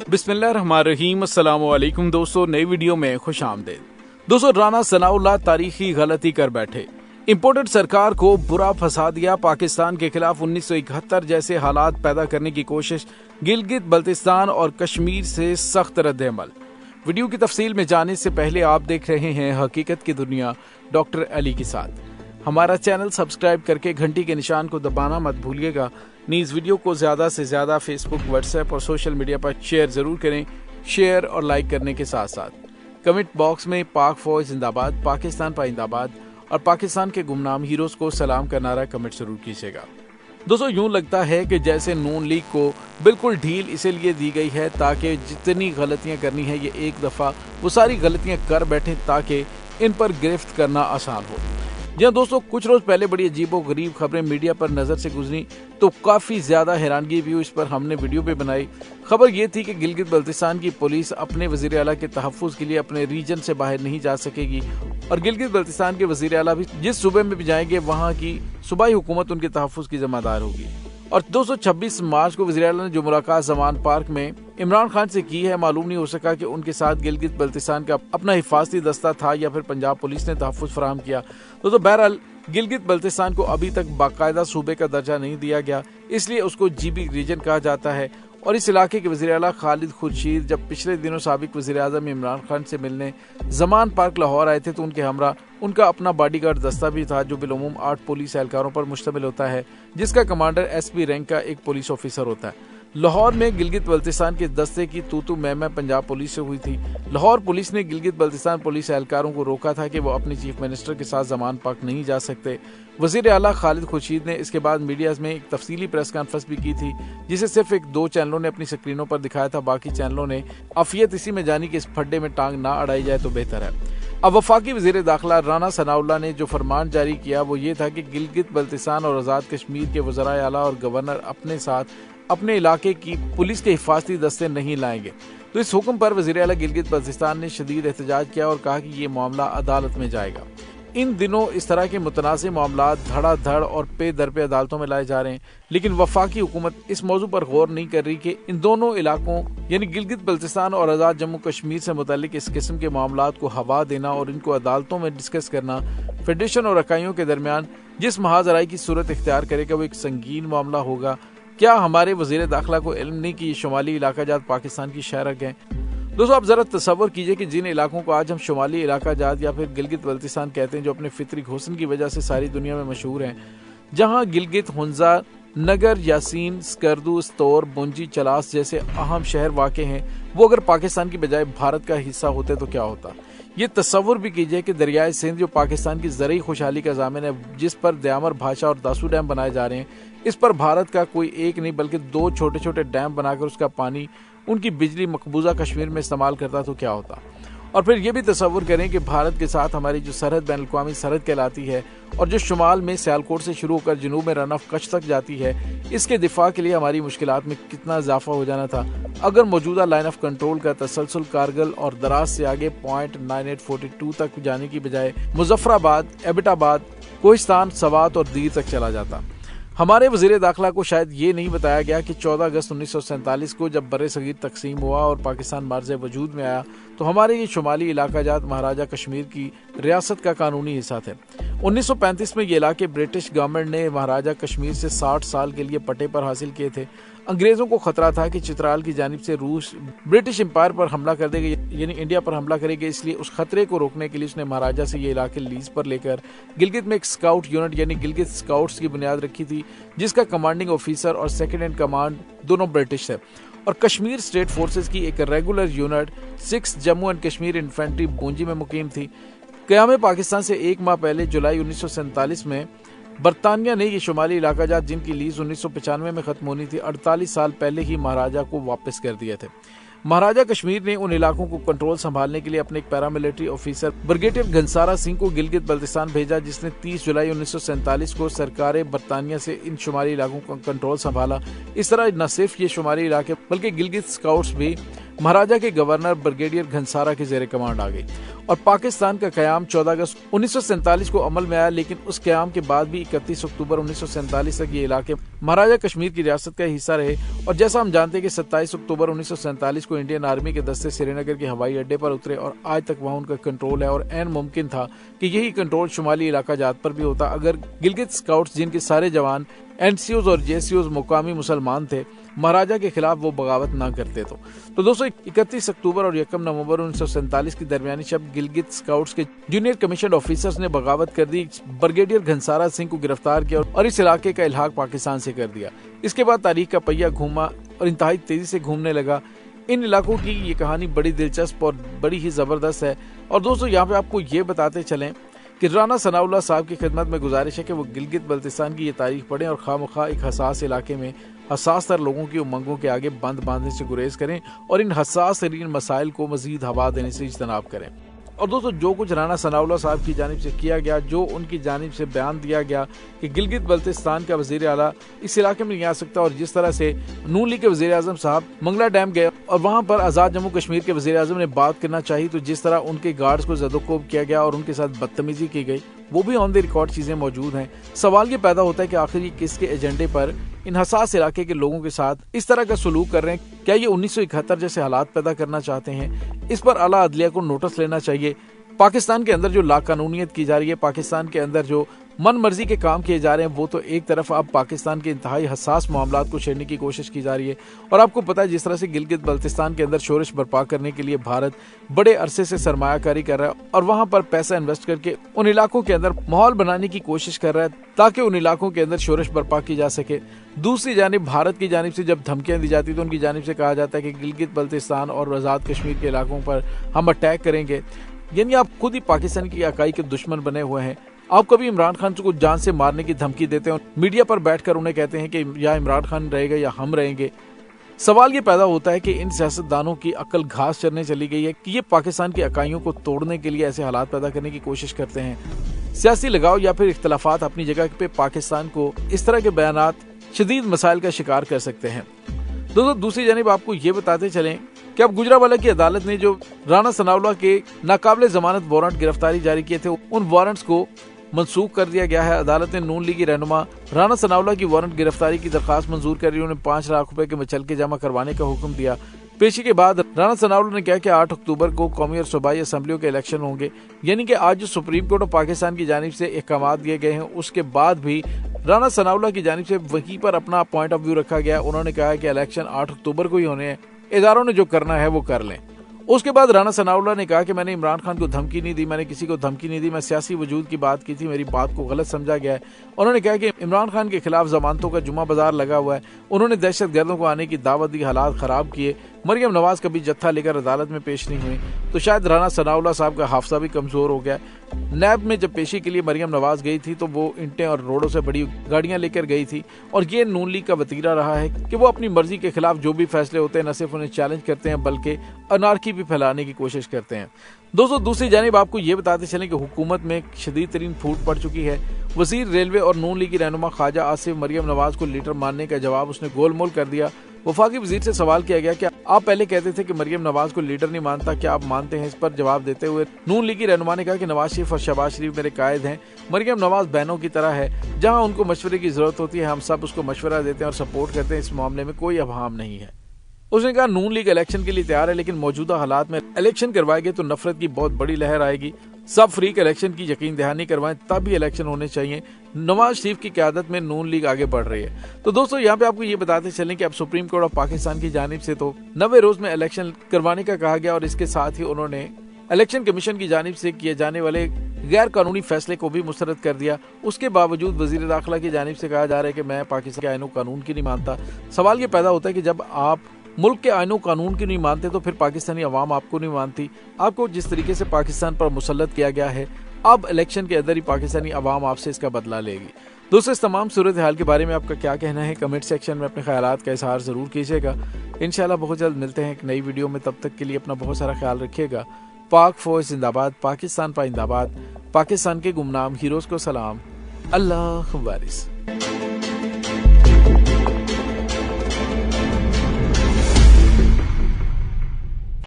बिस्मिल्लाहिर्रहमानिर्रहीम। अस्सलाम वालेकुम दोस्तों, नई वीडियो में खुश आमदीद। दोस्तों, राना सनाउल्लाह तारीखी गलती कर बैठे। इम्पोर्टेड सरकार को बुरा फंसा दिया। पाकिस्तान के खिलाफ 1971 जैसे हालात पैदा करने की कोशिश। गिलगित बल्तिस्तान और कश्मीर से सख्त रद्द-ए-अमल। वीडियो की तफसील में जाने से पहले आप देख रहे हैं हकीकत की दुनिया डॉक्टर अली के साथ। हमारा चैनल सब्सक्राइब करके घंटी के निशान को दबाना मत भूलिएगा। नीज वीडियो को ज्यादा से ज्यादा फेसबुक, व्हाट्सएप और सोशल मीडिया पर शेयर जरूर करें। शेयर और लाइक करने के साथ साथ कमेंट बॉक्स में पाक फौज जिंदाबाद, पाकिस्तान पाइंदाबाद और पाकिस्तान के गुमनाम हीरोज को सलाम का नारा कमेंट जरूर कीजिएगा। दोस्तों, यूं लगता है कि जैसे नून लीग को बिल्कुल ढील इसीलिए दी गई है ताकि जितनी गलतियां करनी है ये एक दफा वो सारी गलतियां कर बैठे ताकि इन पर गिरफ्त करना आसान हो। जी दोस्तों, कुछ रोज पहले बड़ी अजीबो गरीब खबरें मीडिया पर नजर से गुजरी तो काफी ज्यादा हैरानगी भी हुई। इस पर हमने वीडियो भी बनाई। खबर ये थी कि गिलगित बल्तिस्तान की पुलिस अपने वजीर आला के तहफ्फुज के लिए अपने रीजन से बाहर नहीं जा सकेगी और गिलगित बल्तिस्तान के वजीर आला भी जिस सूबे में भी जाएंगे वहाँ की सूबाई हुकूमत उनके तहफ्फुज की जिम्मेदार होगी। और 226 मार्च को वज़ीर आला ने जो मुलाकात जमान पार्क में इमरान खान से की है, मालूम नहीं हो सका कि उनके साथ गिलगित बल्तिस्तान का अपना हिफाजती दस्ता था या फिर पंजाब पुलिस ने तहफ्फुज फराहम किया। तो बहरहाल गिलगित बल्तिस्तान को अभी तक बाकायदा सूबे का दर्जा नहीं दिया गया, इसलिए उसको जीबी रीजन कहा जाता है। और इस इलाके के वज़ीर आला खालिद खुर्शीद जब पिछले दिनों साबिक वज़ीर आज़म इमरान खान से मिलने जमान पार्क लाहौर आए थे तो उनके हमरा उनका अपना बॉडीगार्ड दस्ता भी था जो बिलउमूम 8 पुलिस एहलकारों पर मुश्तमिल होता है, जिसका कमांडर SP रैंक का एक पुलिस ऑफिसर होता है। लाहौर में गिलगित बल्तिस्तान के दस्ते की तू मैं पंजाब पुलिस से हुई थी। लाहौर पुलिस ने गिलगित बल्तिस्तान पुलिस एहलकारों को रोका था कि वो अपने चीफ मिनिस्टर के साथ जमान पार्क नहीं जा सकते। वज़ीर आला खालिद खुर्शीद ने इसके बाद मीडिया में एक तफसीली प्रेस कॉन्फ्रेंस भी की थी, जिसे सिर्फ 1-2 चैनलों ने अपनी स्क्रीनों पर दिखाया था। बाकी चैनलों ने अफियत इसी में जानी कि इस फड्डे में टांग ना अड़ाई जाए तो बेहतर है। अब वफाकी वज़ीर दाखिला राना सनाउल्लाह ने जो फरमान जारी किया वो ये था कि गिलगित बल्तिस्तान और आज़ाद कश्मीर के वज़राए आला और गवर्नर अपने साथ अपने इलाके की पुलिस के हिफाजती दस्ते नहीं लाएंगे। तो इस हुक्म पर वज़ीर आला गिलगित बल्तिस्तान ने शदीद एहतजाज किया और कहा कि ये मामला अदालत में जाएगा। इन दिनों इस तरह के मुतनाज़िम मामला धड़ाधड़ और पे दर पे अदालतों में लाए जा रहे हैं, लेकिन वफाकी हुकूमत इस मौजू पर गौर नहीं कर रही कि इन दोनों इलाकों यानी गिलगित बल्तिस्तान और आज़ाद जम्मू कश्मीर से मुतालिक इस किस्म के मामलात को हवा देना और इनको अदालतों में डिस्कस करना फेडरेशन और इकाइयों के दरमियान जिस महाजराई की सूरत इख्तियार करेगा वो एक संगीन मामला होगा। क्या हमारे वज़ीर दाखिला को इल्म नहीं कि ये शुमाली इलाका जात पाकिस्तान की शहरक है? दोस्तों, आप जरा तसव्वुर कीजिए कि जिन इलाकों को आज हम शुमाली इलाका जात या फिर गिलगित बल्तिस्तान कहते हैं, जो अपने फितरी हुस्न की वजह से सारी दुनिया में मशहूर हैं, जहां गिलगित, हुंजा, नगर, यासीन, स्कर्दू, स्तौर, बुंजी, चलास जैसे अहम शहर वाक़े हैं, वो अगर पाकिस्तान की बजाय भारत का हिस्सा होते तो क्या होता। ये तसव्वुर भी कीजिए कि दरियाए सिंध जो पाकिस्तान की ज़रई खुशहाली का ज़ामिन है, जिस पर दयामर भाषा और दासू डैम बनाए जा रहे हैं, इस पर भारत का कोई एक नहीं बल्कि 2 छोटे छोटे डैम बनाकर उसका पानी उनकी बिजली मकबूजा कश्मीर में इस्तेमाल करता तो क्या होता। और फिर ये भी तसव्वुर करें कि भारत के साथ हमारी जो सरहद बैन अल-अक़वामी सरहद कहलाती है और जो शुमाल में सियालकोट से शुरू होकर जनूब में रन ऑफ कच्छ तक जाती है, इसके दिफा के लिए हमारी मुश्किलात में कितना इजाफा हो जाना था अगर मौजूदा लाइन ऑफ कंट्रोल का तसलसल कारगिल और दराज से आगे पॉइंट 9842 तक जाने की बजाय मुजफ्फराबाद, एबटाबाद, कोहिस्तान, सवात और दीर तक चला जाता। हमारे वज़ीर दाखिला को शायद ये नहीं बताया गया कि 14 अगस्त 1947 को जब बर्रे सगीर तकसीम हुआ और पाकिस्तान मार्ज़ वजूद में आया तो हमारे ये शुमाली इलाका जात महाराजा कश्मीर की रियासत का कानूनी हिस्सा थे। 1935 में ये इलाके ब्रिटिश गवर्नमेंट ने महाराजा कश्मीर से 60 साल के लिए पट्टे पर हासिल किए थे। अंग्रेजों को खतरा था कि चित्राल की जानिब से रूस ब्रिटिश एम्पायर पर हमला कर देगा यानी इंडिया पर हमला करेगा, इसलिए उस खतरे को रोकने के लिए उसने महाराजा से ये इलाके लीज पर लेकर गिलगित में एक स्काउट यूनिट यानी गिलगित स्काउट्स की बुनियाद रखी थी, जिसका कमांडिंग ऑफिसर और सेकंड इन कमांड दोनों ब्रिटिश है। और कश्मीर स्टेट फोर्सेस की एक regular unit 6 Jammu and Kashmir infantry Bunji में मुकीम थी। क़याम पाकिस्तान से 1 माह पहले जुलाई 1947 में बरतानिया ने ये शुमाली इलाका जात जिनकी लीज 1995 में खत्म होनी थी 48 साल पहले ही महाराजा को वापस कर दिए थे। महाराजा कश्मीर ने उन इलाकों को कंट्रोल संभालने के लिए अपने एक पैरामिलिट्री ऑफिसर ब्रिगेडियर घनसारा सिंह को गिलगित बल्तिस्तान भेजा, जिसने 30 जुलाई 1947 को सरकार बरतानिया से इन शुमाली इलाकों का कंट्रोल संभाला। इस तरह न सिर्फ ये शुमाली इलाके बल्कि गिलगित स्काउट्स भी महाराजा के गवर्नर ब्रिगेडियर घनसारा के जेर कमांड आ गई। और पाकिस्तान का क़याम 14 अगस्त 1947 को अमल में आया, लेकिन उस क़याम के बाद भी 31 अक्टूबर 1947 तक ये इलाके महाराजा कश्मीर की रियासत का हिस्सा रहे। और जैसा हम जानते हैं कि 27 अक्टूबर 1947 को इंडियन आर्मी के दस्ते श्रीनगर के हवाई अड्डे पर उतरे और आज तक वहां उनका कंट्रोल है। और ऐन मुमकिन था कि यही कंट्रोल शुमाली इलाका जात पर भी होता अगर गिलगित स्काउट्स, जिनके सारे जवान एनसीओज और जेसीओज मुकामी मुसलमान थे, महाराजा के खिलाफ वो बगावत ना करते। तो दोस्तों 31 अक्टूबर और 1 नवंबर 1947 की दरमियानी शब गिलगित स्काउट्स के जूनियर कमीशन ऑफिसर्स ने बगावत कर दी, ब्रिगेडियर घनसारा सिंह को गिरफ्तार किया और इस इलाके का इल्हाक पाकिस्तान से कर दिया। इसके बाद तारीख का पहिया घूमा और इंतहाई तेजी से घूमने लगा। इन इलाकों की ये कहानी बड़ी दिलचस्प और बड़ी ही जबरदस्त है। और दोस्तों यहाँ पे आपको ये बताते चलें कि राना सनाउल्लाह साहब की खिदमत में गुजारिश है कि वो गिलगित बल्तिस्तान की ये तारीख पढ़ें और खामखा एक हसास इलाके में हसास तर लोगों की उमंगों के आगे बंद बांधने से गुरेज करें और इन हसास तरीन मसाइल को मजीद हवा देने से इज्तनाब करें। और दोस्तों जो कुछ राना सनाउल्लाह साहब की जानिब से किया गया, जो उनकी जानिब से बयान दिया गया कि गिलगित बल्तिस्तान का वजीर आला इस इलाके में नहीं आ सकता, और जिस तरह से नून लीग के वजीर आजम साहब मंगला डैम गए और वहां पर आज़ाद जम्मू कश्मीर के वजीर आजम ने बात करना चाहिए, तो जिस तरह उनके गार्ड्स को ज़दोकोब किया गया और उनके साथ बदतमीजी की गई, वो भी ऑन द रिकॉर्ड चीजें मौजूद हैं। सवाल ये पैदा होता है कि आखिर ये किसके एजेंडे पर इन हसास इलाके के लोगों के साथ इस तरह का सलूक कर रहे हैं? क्या ये 1971 जैसे हालात पैदा करना चाहते हैं? इस पर आला अदलिया को नोटिस लेना चाहिए। पाकिस्तान के अंदर जो लाकानूनियत की जा रही है, पाकिस्तान के अंदर जो मन मर्जी के काम किए जा रहे हैं, वो तो एक तरफ अब पाकिस्तान के इंतहाई हसास मामलात को छेड़ने की कोशिश की जा रही है। और आपको पता है जिस तरह से गिलगित बल्तिस्तान के अंदर शोरश बर्पा करने के लिए भारत बड़े अरसे से सरमायाकारी कर रहा है और वहां पर पैसा इन्वेस्ट करके उन इलाकों के अंदर माहौल बनाने की कोशिश कर रहा है ताकि उन इलाकों के अंदर शोरश बर्पा की जा सके। दूसरी जानिब भारत की जानिब से जब धमकियां दी जाती तो उनकी जानिब से कहा जाता है कि गिलगित बल्तिस्तान और आज़ाद कश्मीर के इलाकों पर हम अटैक करेंगे। यानी आप खुद ही पाकिस्तान की इकाई के दुश्मन बने हुए हैं। आप कभी इमरान खान को जान से मारने की धमकी देते हैं और मीडिया पर बैठकर उन्हें कहते हैं कि या इमरान खान रहेगा या हम रहेंगे। सवाल ये पैदा होता है कि इन सियासतदानों की अक्ल घास चरने चली गई है कि ये पाकिस्तान की इकाइयों को तोड़ने के लिए ऐसे हालात पैदा करने की कोशिश करते हैं। सियासी लगाव या फिर इख्तलाफात अपनी जगह पे पाकिस्तान को इस तरह के बयानात शदीद मसाइल का शिकार कर सकते हैं। दोस्तों दूसरी जानिब आपको ये बताते चलें कि अब गुजरांवाला की अदालत ने जो राना सनाउल्लाह के नाकाबिले जमानत वारंट गिरफ्तारी जारी किए थे, उन वारंट्स को मनसूख कर दिया गया है। अदालत ने नून लीगी रहनुमा राना सनाउल्लाह की वारंट गिरफ्तारी की दरखास्त मंजूर करी। उन्हें 5 लाख रुपए के मुचलके जमा करवाने का हुक्म दिया। पेशी के बाद राना सनाउल्लाह ने कहा कि 8 अक्टूबर को कौमी और सूबाई असम्बलियों के इलेक्शन होंगे, यानी कि आज जो सुप्रीम कोर्ट ऑफ पाकिस्तान की जानिब से अहकाम दिए गए हैं उसके बाद भी राना सनाउल्लाह की जानिब से वहीं पर अपना पॉइंट ऑफ व्यू रखा गया। उन्होंने कहा है कि इलेक्शन 8 अक्टूबर को ही होने हैं, इदारों ने जो करना है वो कर लें। उसके बाद राना सनाउल्लाह ने कहा कि मैंने इमरान खान को धमकी नहीं दी, मैंने किसी को धमकी नहीं दी, मैं सियासी वजूद की बात की थी, मेरी बात को गलत समझा गया है। उन्होंने कहा कि इमरान खान के खिलाफ जमानतों का जुमा बाजार लगा हुआ है, उन्होंने दहशत गर्दों को आने की दावत दी, हालात खराब किए। मरियम नवाज कभी जत्था लेकर अदालत में पेश नहीं हुई, तो शायद राना सनाउल्लाह साहब का हाफजा भी कमजोर हो गया। नैब में जब पेशी के लिए मरियम नवाज गई थी तो वो इंटें और रोडों से बड़ी गाड़ियां लेकर गई थी, और ये नून लीग का वतीरा रहा है कि वो अपनी मर्जी के खिलाफ जो भी फैसले होते हैं न सिर्फ उन्हें चैलेंज करते हैं बल्कि अनारकी भी फैलाने की कोशिश करते हैं। दोस्तों दूसरी जानिब आपको ये बताते चलें कि हुकूमत में शदीद तरीन फूट पड़ चुकी है। वजीर रेलवे और नून लीगी रहनुमा ख्वाजा आसिफ मरियम नवाज को लीडर मानने का जवाब उसने गोलमोल कर दिया। वफाकी वजीर से सवाल किया गया कि आप पहले कहते थे कि मरियम नवाज को लीडर नहीं मानता, क्या आप मानते हैं? इस पर जवाब देते हुए नून लीगी रहनुमा ने कहा कि नवाज शरीफ और शहबाज शरीफ मेरे कायद हैं, मरियम नवाज बहनों की तरह है, जहां उनको मशवरे की जरूरत होती है हम सब उसको मशवरा देते हैं और सपोर्ट करते हैं, इस मामले में कोई अभाम नहीं है। उसने कहा नून लीग इलेक्शन के लिए तैयार है, लेकिन मौजूदा हालात में इलेक्शन करवाए गए तो नफरत की बहुत बड़ी लहर आएगी। सब फ्रीक इलेक्शन की यकीन दहानी करवाएं तब भी इलेक्शन होने चाहिए। नवाज शरीफ की क़यादत में नून लीग आगे बढ़ रही है। तो दोस्तों यहाँ पे आपको ये बताते चलें कि अब सुप्रीम कोर्ट ऑफ पाकिस्तान की जानिब से तो 90 रोज में इलेक्शन करवाने का कहा गया, और इसके साथ ही उन्होंने इलेक्शन कमीशन की जानिब से किए जाने वाले गैर कानूनी फैसले को भी मुस्तरद कर दिया। उसके बावजूद वजीर दाखिला की जानिब से कहा जा रहा है कि मैं पाकिस्तान के आईन कानून की नहीं मानता। सवाल ये पैदा होता है कि जब आप मुल्क के आईनों कानून की नहीं मानते तो फिर पाकिस्तानी अवाम आपको नहीं मानती। आपको जिस तरीके से पाकिस्तान पर मुसल्लत किया गया है, अब इलेक्शन के अंदर ही पाकिस्तानी अवाम आपसे इसका बदला लेगी। दोस्तों इस तमाम सूरत हाल के बारे में आपका क्या कहना है? कमेंट सेक्शन में अपने ख्यालात का इजहार जरूर कीजिएगा। इंशाल्लाह बहुत जल्द मिलते हैं एक नई वीडियो में, तब तक के लिए अपना बहुत सारा ख्याल रखिएगा। पाक फौज जिंदाबाद, पाकिस्तान पाइंदाबाद, पाकिस्तान के गुमनाम हीरोज को सलाम, अल्लाह वारिस।